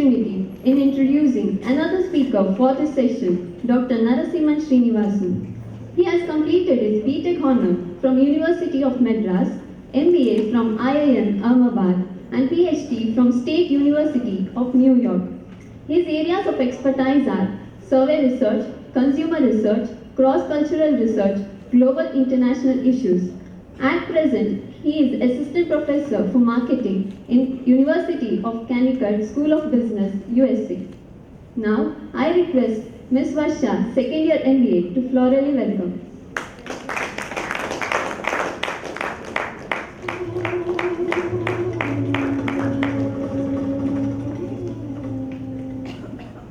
opportunity in introducing another speaker for this session, Dr. Narasimhan Srinivasan. He has completed his B.Tech honor from University of Madras, MBA from IIM Ahmedabad, and PhD from State University of New York. His areas of expertise are survey research, consumer research, cross-cultural research, global international issues. At present, he is Assistant Professor for Marketing in University of Connecticut School of Business, USA. Now, I request Ms. Varsha, second year MBA, to florally welcome.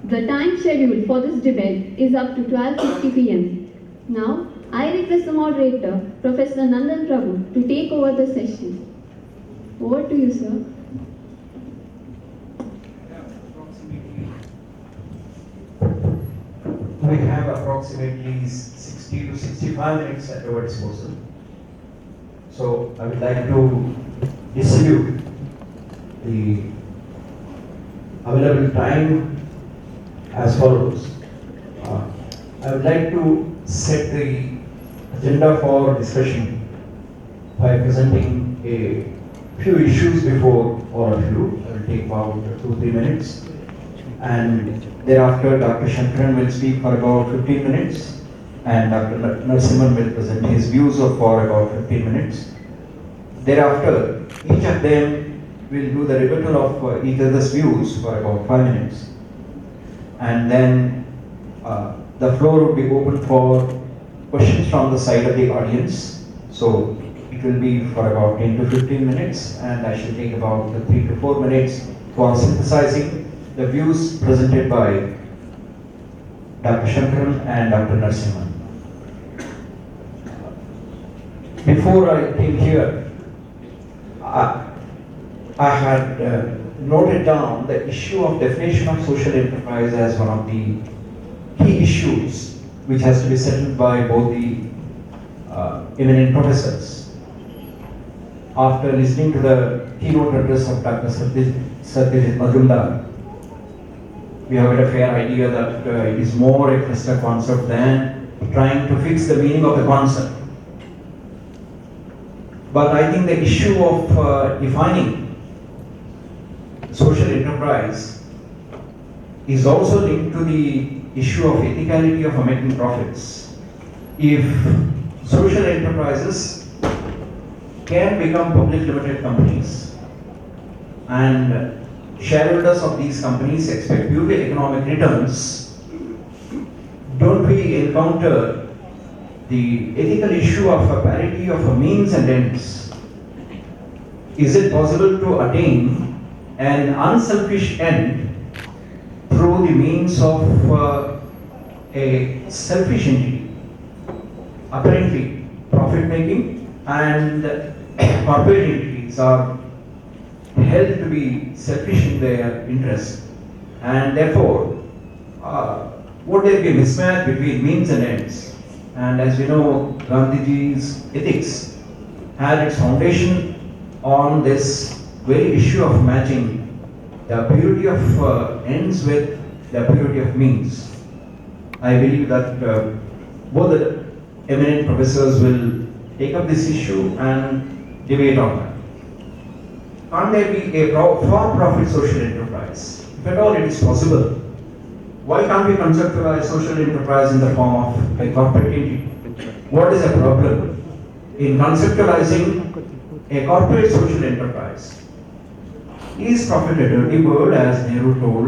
The time scheduled for this debate is up to 12:50 p.m. Now, I request the moderator, Professor Nandan Prabhu, to take over the session. Over to you, sir. We have approximately 60 to 65 minutes at our disposal. So I would like to distribute the available time as follows. I would like to set the agenda for discussion by presenting a few issues before all of you. I will take about 2-3 minutes, and thereafter Dr. Shankaran will speak for about 15 minutes, and Dr. Narasimhan will present his views for about 15 minutes. Thereafter, each of them will do the rebuttal of each other's views for about 5 minutes, and then the floor will be open for questions from the side of the audience. So it will be for about 10 to 15 minutes, and I shall take about 3 to 4 minutes for synthesizing the views presented by Dr. Shankaran and Dr. Narasimhan. Before I came here, I had noted down the issue of definition of social enterprise as one of the key issues which has to be settled by both the eminent professors. After listening to the keynote address of Dr. Satyajit Majumdar, we have a fair idea that it is more a cluster concept than trying to fix the meaning of the concept. But I think the issue of defining social enterprise is also linked to the issue of ethicality of making profits. If social enterprises can become public limited companies and shareholders of these companies expect purely economic returns, don't we encounter the ethical issue of a parity of a means and ends? Is it possible to attain an unselfish end through the means of a selfish entity? Apparently, profit making and corporate entities are held to be selfish in their interest, and therefore would there be a mismatch between means and ends? And as we know, Gandhiji's ethics had its foundation on this very issue of matching the purity of ends with the purity of means. I believe that both the eminent professors will take up this issue and debate on that. Can't there be a for-profit social enterprise? If at all it is possible, why can't we conceptualize social enterprise in the form of a corporate entity? What is the problem in conceptualizing a corporate social enterprise? Is profit a dirty word, as Nehru told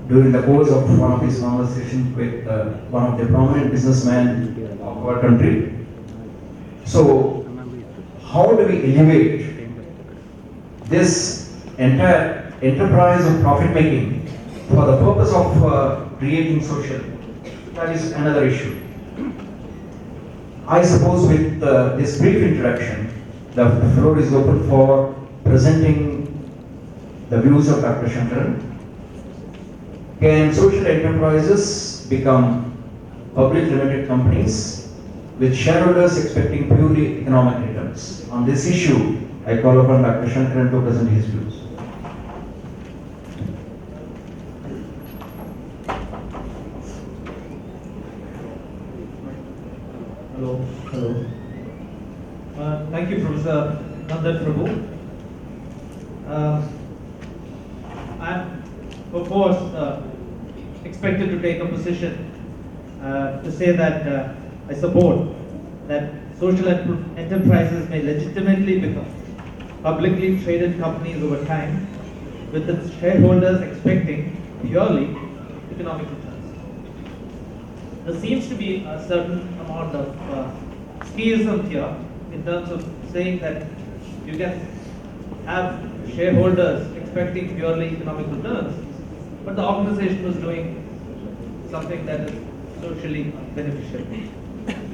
during the course of one of his conversations with one of the prominent businessmen of our country? So, how do we elevate this entire enterprise of profit making for the purpose of creating social? That is another issue. I suppose with this brief introduction, the floor is open for presenting the views of Dr. Shankaran. Can social enterprises become public limited companies with shareholders expecting purely economic returns? On this issue, I call upon Dr. Shankaran to present his views. Hello, hello. Thank you, Professor Nandan Prabhu. I'm, of course, expected to take a position to say that I support that social enterprises may legitimately become publicly traded companies over time, with its shareholders expecting purely economic returns. There seems to be a certain amount of schism here in terms of saying that you can have shareholders expecting purely economic returns, but the organization was doing something that is socially beneficial.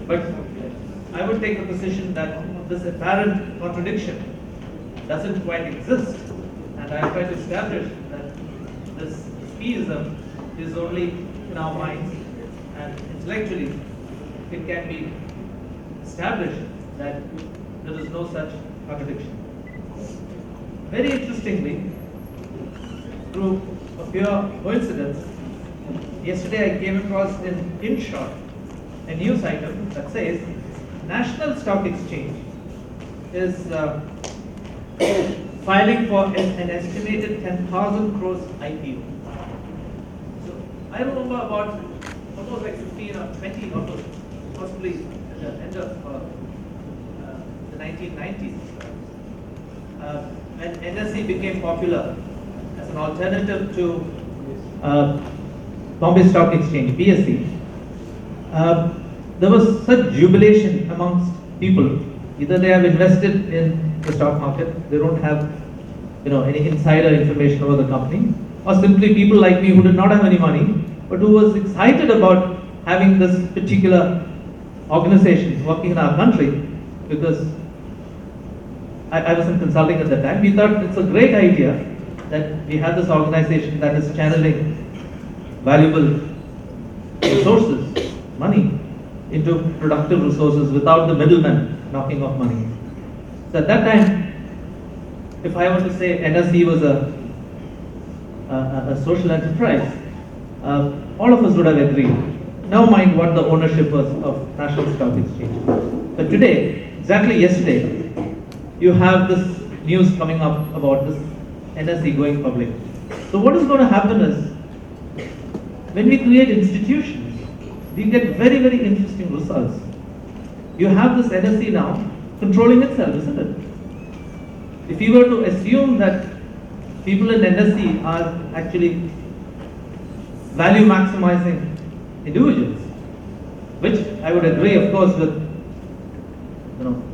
But I would take the position that this apparent contradiction doesn't quite exist, and I try to establish that this schism is only in our minds, and intellectually it can be established that there is no such contradiction. Very interestingly, through a pure coincidence, yesterday I came across in InShort a news item that says National Stock Exchange is filing for an estimated 10,000 crores IPO. So I remember about almost like 15 or 20 or possibly at the end of the 1990s, when NSE became popular as an alternative to Bombay Stock Exchange, BSE. There was such jubilation amongst people. Either they have invested in the stock market, they don't have any insider information over the company, or simply people like me who did not have any money, but who was excited about having this particular organization working in our country, because I was in consulting at that time. We thought it's a great idea that we have this organization that is channeling valuable resources, money, into productive resources without the middlemen knocking off money. So at that time, if I were to say NSE was a social enterprise, all of us would have agreed. Never mind what the ownership was of National Stock Exchange. But today, exactly yesterday, you have this news coming up about this NSE going public. So what is going to happen is, when we create institutions, we get very, very interesting results. You have this NSE now controlling itself, isn't it? If you were to assume that people in NSE are actually value maximizing individuals, which I would agree, of course, with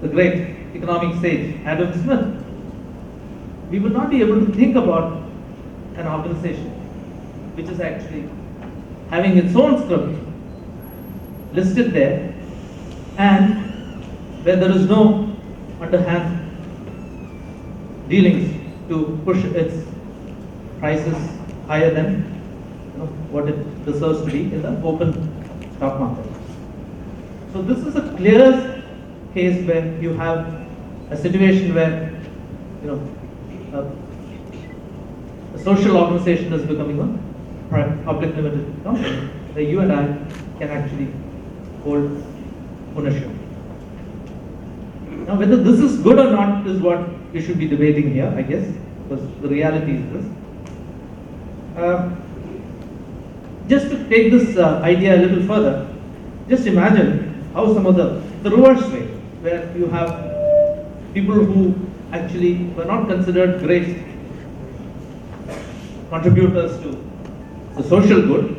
the great economic sage Adam Smith, we would not be able to think about an organization which is actually having its own script listed there, and where there is no underhand dealings to push its prices higher than what it deserves to be in the open stock market. So this is a clear case where you have a situation where a social organization is becoming a public limited company, where you and I can actually hold ownership. Now, whether this is good or not is what we should be debating here, I guess, because the reality is this. Just to take this idea a little further, just imagine how some of the reverse way, where you have people who actually were not considered great contributors to the social good,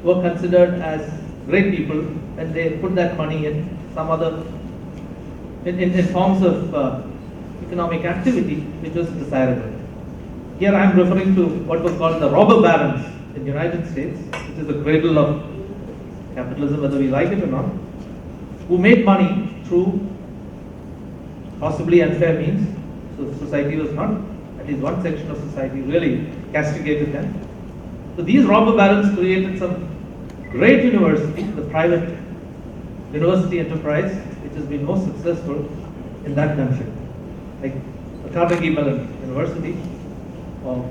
were considered as great people, and they put that money in some other, in forms of economic activity which was desirable. Here I am referring to what was called the robber barons in the United States, which is the cradle of capitalism, whether we like it or not, who made money through possibly unfair means. So society was not, at least one section of society really castigated them. So these robber barons created some great university, the private university enterprise, which has been most successful in that country, like the Carnegie Mellon University or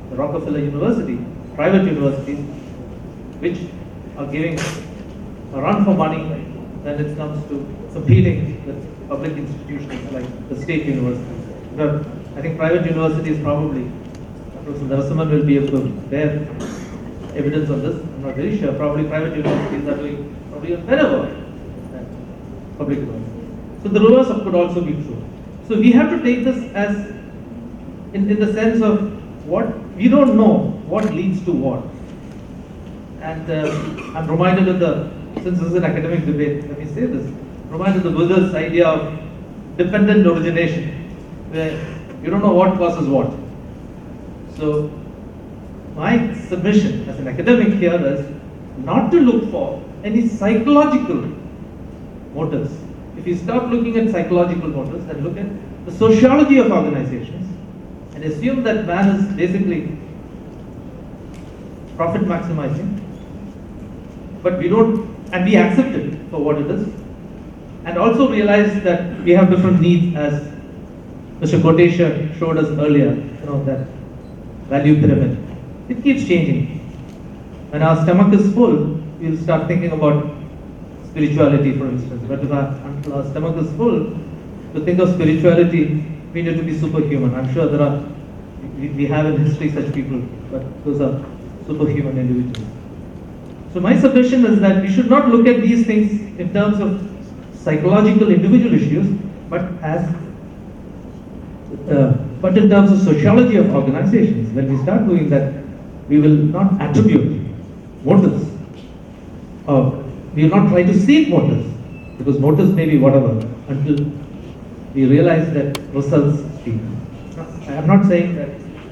the Rockefeller University, private universities, which are giving a run for money when it comes to competing with public institutions like the state universities. But I think private universities probably, Professor Narasimhan will be able to bear evidence on this. I'm not very sure. Probably private universities are doing probably a better work than public universities. So the reverse could also be true. So we have to take this as in the sense of what we don't know what leads to what. And I'm reminded of since this is an academic debate, let me say this, reminded of Buddha's idea of dependent origination, where you don't know what causes what. So my submission as an academic here is not to look for any psychological motives. If you stop looking at psychological motives, then look at the sociology of organizations and assume that man is basically profit maximizing, but we don't, and we accept it for what it is, and also realize that we have different needs, as Mr. Kotesha showed us earlier, that value pyramid. It keeps changing. When our stomach is full, we'll start thinking about spirituality, for instance. But until our stomach is full, to think of spirituality, we need to be superhuman. I'm sure we have in history such people, but those are superhuman individuals. So my submission is that we should not look at these things in terms of psychological individual issues, but in terms of sociology of organizations. When we start doing that, we will not attribute motives, or we will not try to seek motives, because motives may be whatever, until we realize that results speak. I am not saying that,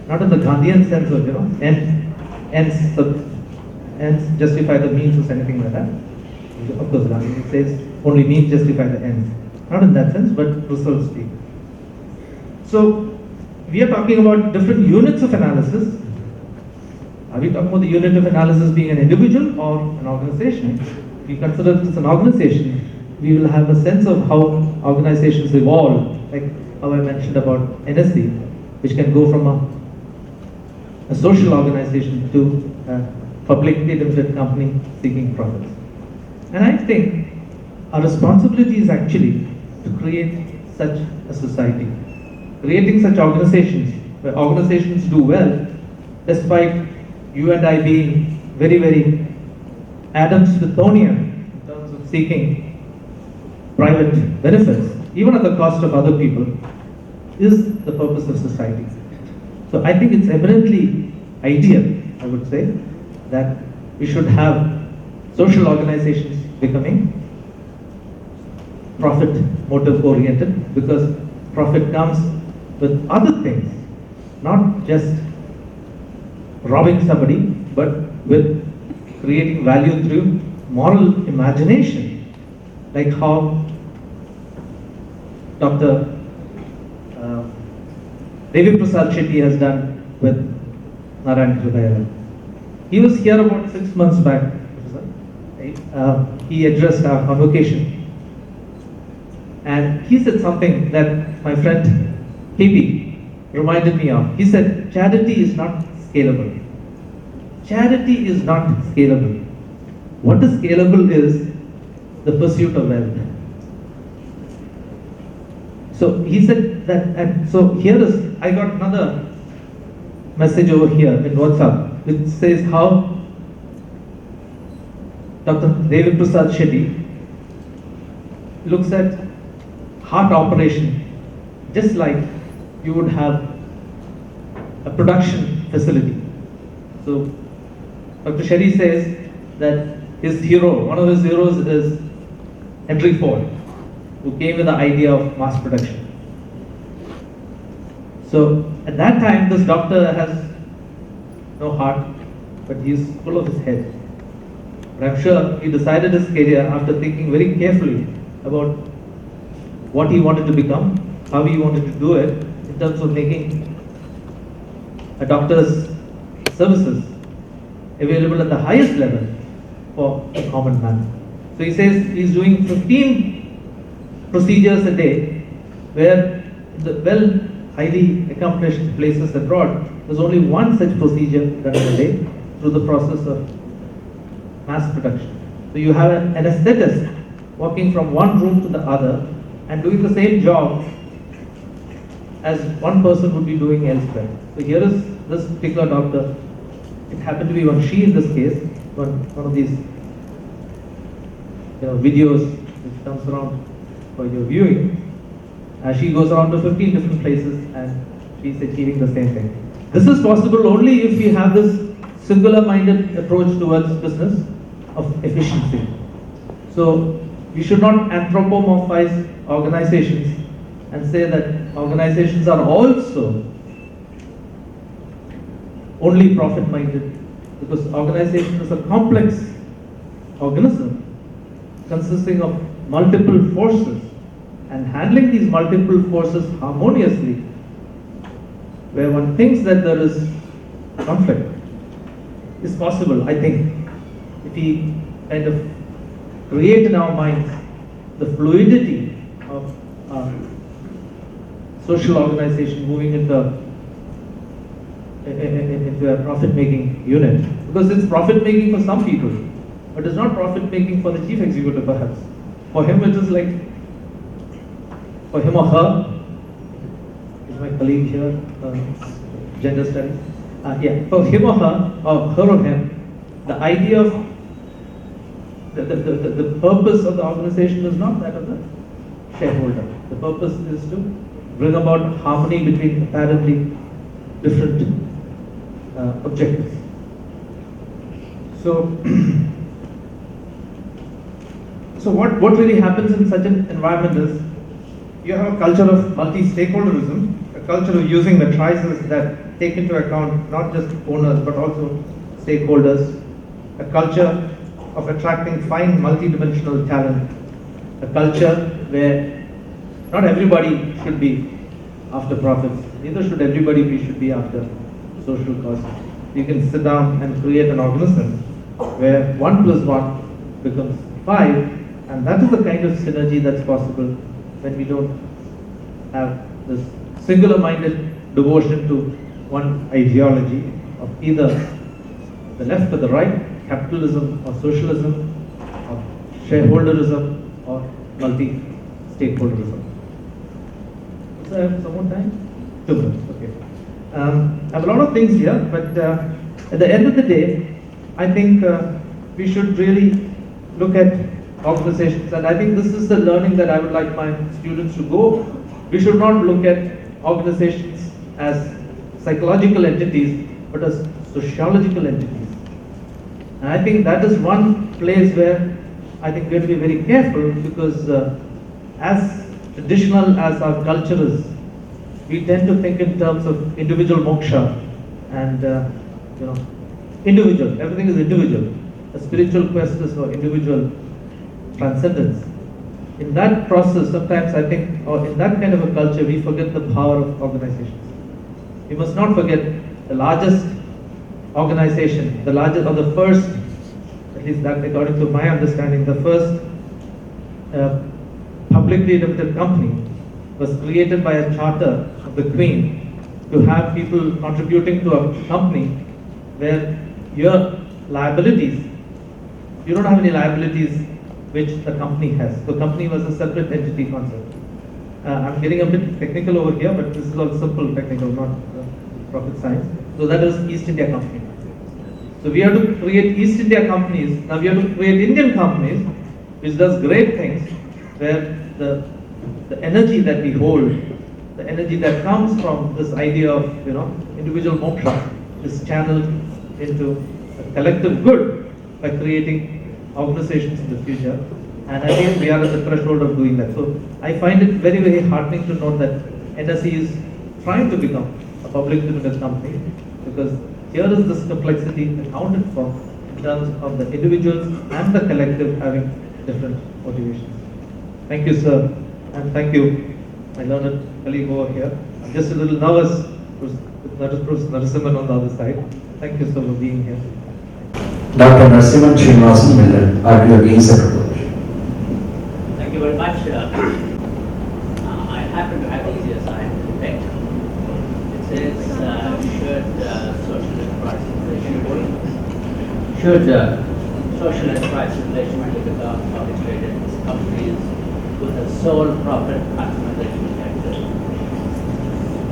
not in the Gandhian sense of, ends justify the means or anything like that. Of course, Gandhi says only means justify the ends. Not in that sense, but results speak. So, we are talking about different units of analysis. Are we talking about the unit of analysis being an individual or an organization? If we consider this an organization, we will have a sense of how organizations evolve, like how I mentioned about NSC, which can go from a social organization to a publicly limited company seeking profits. And I think our responsibility is actually to create such a society, creating such organizations where organizations do well, despite you and I being very, very Adams-Smithsonian in terms of seeking private benefits, even at the cost of other people, is the purpose of society. So I think it's eminently ideal, I would say, that we should have social organizations becoming profit motive oriented, because profit comes with other things, not just robbing somebody, but with creating value through moral imagination, like how Dr. Devi Prasad Shetty has done with Narayan Hridayala. He was here about 6 months back. He addressed our convocation, and he said something that my friend KP reminded me of. He said, charity is not scalable. Charity is not scalable. What is scalable is the pursuit of wealth. So he said that, and so here is, I got another message over here in WhatsApp, which says how Dr. Devi Prasad Shetty looks at heart operation just like you would have a production facility. So Dr. Shetty says that his hero, one of his heroes is Henry Ford, who came with the idea of mass production. So at that time, this doctor has no heart, but he is full of his head. But I'm sure he decided his career after thinking very carefully about what he wanted to become, how he wanted to do it, in terms of making a doctor's services available at the highest level for a common man. So he says he's doing 15 procedures a day, where in the highly accomplished places abroad, there's only one such procedure done in a day through the process of mass production. So you have an anesthetist walking from one room to the other and doing the same job as one person would be doing elsewhere. So here is this particular doctor. It happened to be one she in this case, one of these videos which comes around for your viewing. She goes around to 15 different places and she's achieving the same thing. This is possible only if we have this singular-minded approach towards business of efficiency. So we should not anthropomorphize organizations and say that organizations are also only profit-minded, because organization is a complex organism consisting of multiple forces, and handling these multiple forces harmoniously, where one thinks that there is conflict, is possible, I think, if we kind of create in our minds the fluidity of social organization moving into a profit-making unit. Because it's profit-making for some people, but it's not profit-making for the chief executive perhaps. For him it is like, for him or her, is my colleague here, gender studies, for him or her or him, the idea of the purpose of the organization is not that of the shareholder. The purpose is to bring about harmony between apparently different objectives. So, so what really happens in such an environment is, you have a culture of multi-stakeholderism, a culture of using matrices that take into account not just owners but also stakeholders, a culture of attracting fine multidimensional talent, a culture where not everybody should be after profits, neither should everybody should be after social causes. You can sit down and create an organism where 1 + 1 becomes 5, and that is the kind of synergy that's possible when we don't have this singular-minded devotion to one ideology of either the left or the right, capitalism or socialism, or shareholderism or multi-stakeholderism. So I have some more time? 2 minutes, okay. I have a lot of things here, but at the end of the day, I think we should really look at organizations, and I think this is the learning that I would like my students to go. We should not look at organizations as psychological entities, but as sociological entities. And I think that is one place where I think we have to be very careful, because as traditional as our culture is, we tend to think in terms of individual moksha and individual. Everything is individual. A spiritual quest is for individual transcendence. In that process, sometimes I think, or in that kind of a culture, we forget the power of organizations. We must not forget the largest organization, the largest or the first, at least that according to my understanding, the first publicly limited company was created by a charter of the Queen to have people contributing to a company where your liabilities, you don't have any liabilities which the company has. The company was a separate entity concept. I'm getting a bit technical over here, but this is all simple technical, not rocket science. So that is East India Company. So we have to create East India companies. Now we have to create Indian companies, which does great things, where the energy that we hold, the energy that comes from this idea of individual moksha, is channeled into a collective good by creating organizations in the future. And I think we are at the threshold of doing that. So I find it very, very heartening to know that NSE is trying to become a public limited company, because here is this complexity accounted for in terms of the individuals and the collective having different motivations. Thank you, sir, and thank you, my learned colleague over here. I'm just a little nervous with Narasimhan on the other side. Thank you, sir, for being here. Dr. Narasimhan will argue against the proposal. Thank you very much. I happen to have easier side to pick. It says, should social enterprises, should social enterprise relationally become public traded companies with a sole profit maximization objective.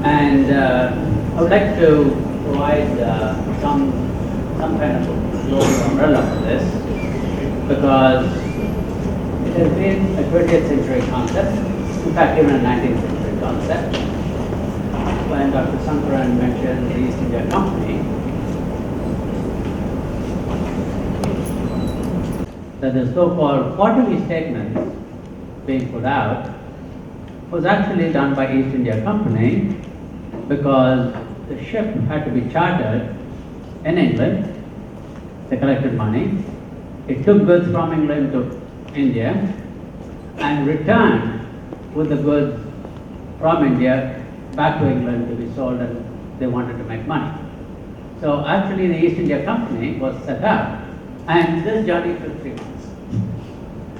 And I would like to provide some kind of a global umbrella for this, because it has been a 20th century concept, in fact even a 19th century concept. When Dr. Sankaran mentioned the East India Company, that the so-called quarterly statements being put out was actually done by East India Company, because the ship had to be chartered in England. They collected money. It took goods from England to India and returned with the goods from India back to England to be sold, and they wanted to make money. So actually the East India Company was set up, and this journey took 3 months.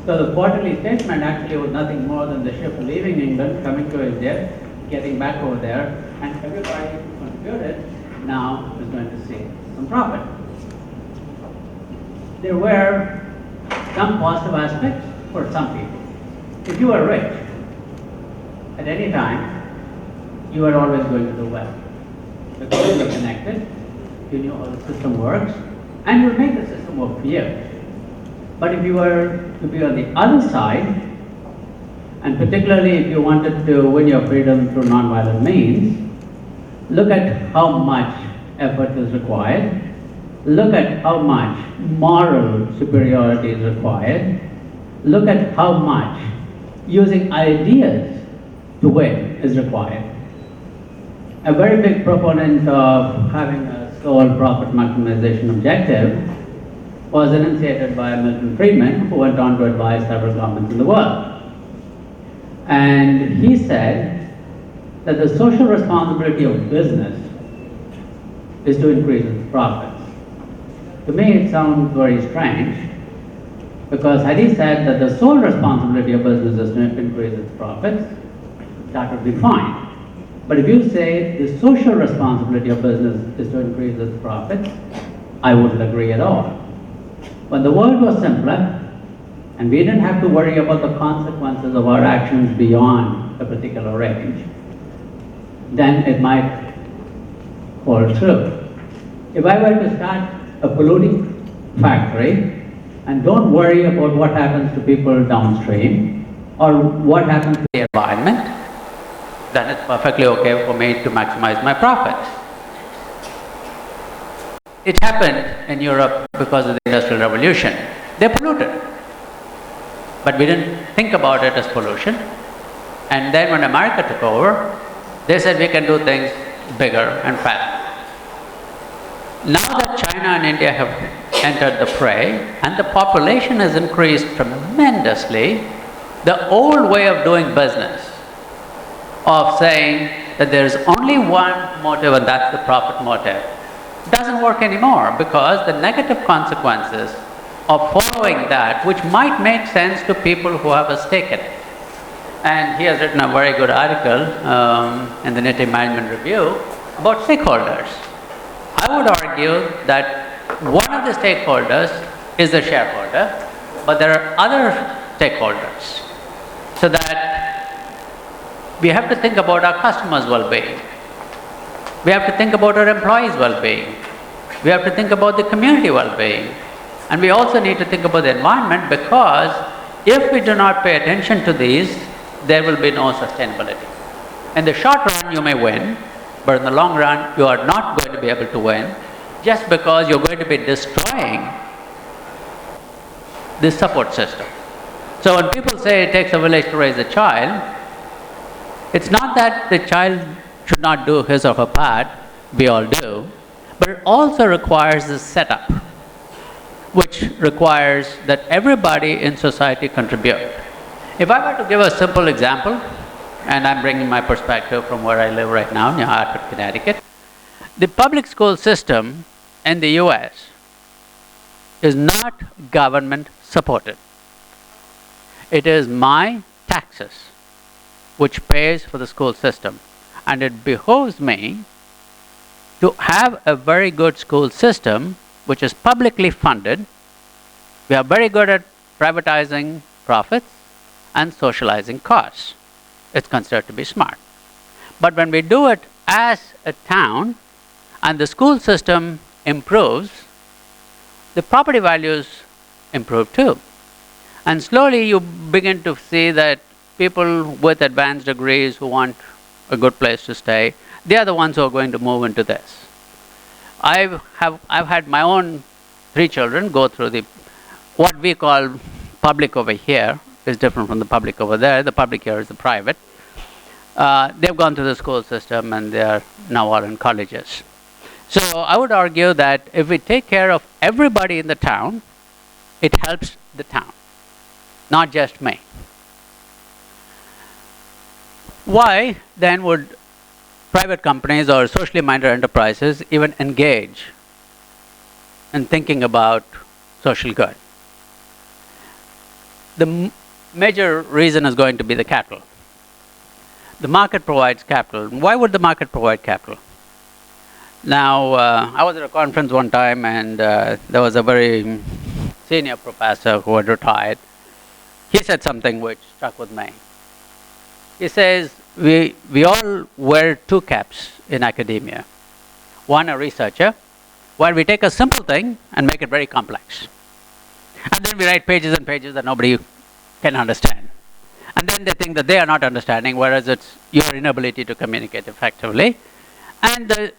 So the quarterly statement actually was nothing more than the ship leaving England, coming to India, getting back over there, and everybody who contributed now is going to see some profit. There were some positive aspects for some people. If you were rich at any time, you were always going to do well, because you were connected, you knew how the system works, and you would make the system work for you. But if you were to be on the other side, and particularly if you wanted to win your freedom through non-violent means, look at how much effort is required, look at how much moral superiority is required, look at how much using ideas to win is required. A very big proponent of having a sole profit maximization objective was enunciated by Milton Friedman, who went on to advise several governments in the world. And he said that the social responsibility of business is to increase its profits. To me, it sounds very strange, because had he said that the sole responsibility of business is to increase its profits, that would be fine. But if you say the social responsibility of business is to increase its profits, I wouldn't agree at all. When the world was simpler, and we didn't have to worry about the consequences of our actions beyond a particular range, then it might hold true. If I were to start a polluting factory and don't worry about what happens to people downstream or what happens to the environment, then it's perfectly okay for me to maximize my profits. It happened in Europe because of the Industrial Revolution. They polluted, but we didn't think about it as pollution. And then when America took over, they said we can do things bigger and faster. Now that China and India have entered the fray and the population has increased tremendously, the old way of doing business, of saying that there is only one motive and that's the profit motive, doesn't work anymore, because the negative consequences of following that, which might make sense to people who have a stake in it. And he has written a very good article in the Nitty Management Review about stakeholders. I would argue that one of the stakeholders is the shareholder, but there are other stakeholders. So that we have to think about our customers' well-being. We have to think about our employees' well-being. We have to think about the community well-being. And we also need to think about the environment, because if we do not pay attention to these, there will be no sustainability. In the short run, you may win, but in the long run, you are not going to be able to win, just because you're going to be destroying this support system. So when people say it takes a village to raise a child, it's not that the child should not do his or her part, we all do, but it also requires this setup, which requires that everybody in society contribute. If I were to give a simple example, and I'm bringing my perspective from where I live right now, near Hartford, Connecticut, the public school system in the US is not government supported. It is my taxes which pays for the school system. And it behoves me to have a very good school system which is publicly funded, We are very good at privatizing profits and socializing costs. It's considered to be smart. But when we do it as a town and the school system improves, the property values improve too. And slowly you begin to see that people with advanced degrees who want a good place to stay, they are the ones who are going to move into this. I've had my own 3 children go through the what we call public over here is different from the public over there. The public here is the private. They've gone through the school system and they are now all in colleges. So I would argue that if we take care of everybody in the town, it helps the town, not just me. Why then would private companies or socially minded enterprises even engage in thinking about social good? The major reason is going to be the capital. The market provides capital. Why would the market provide capital? Now, I was at a conference one time and there was a very senior professor who had retired. He said something which struck with me. He says, we all wear 2 caps in academia. One, a researcher, where we take a simple thing and make it very complex. And then we write pages and pages that nobody can understand. And then they think that they are not understanding, whereas it's your inability to communicate effectively. And the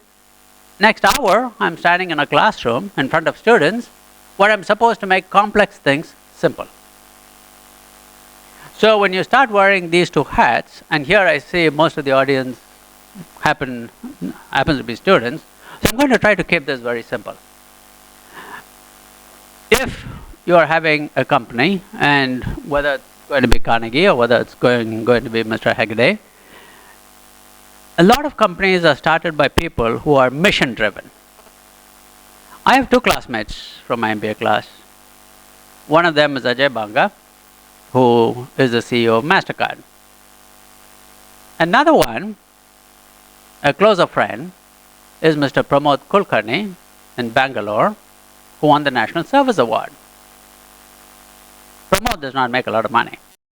next hour, I'm standing in a classroom in front of students where I'm supposed to make complex things simple. So when you start wearing these 2 hats, and here I see most of the audience happens to be students, so I'm going to try to keep this very simple. If you are having a company, and whether it's going to be Carnegie or whether it's going to be Mr. Hegde, a lot of companies are started by people who are mission driven. I have 2 classmates from my MBA class. One of them is Ajay Banga, who is the CEO of MasterCard. Another one, a closer friend, is Mr. Pramod Kulkarni in Bangalore, who won the National Service Award. Pramod does not make a lot of money.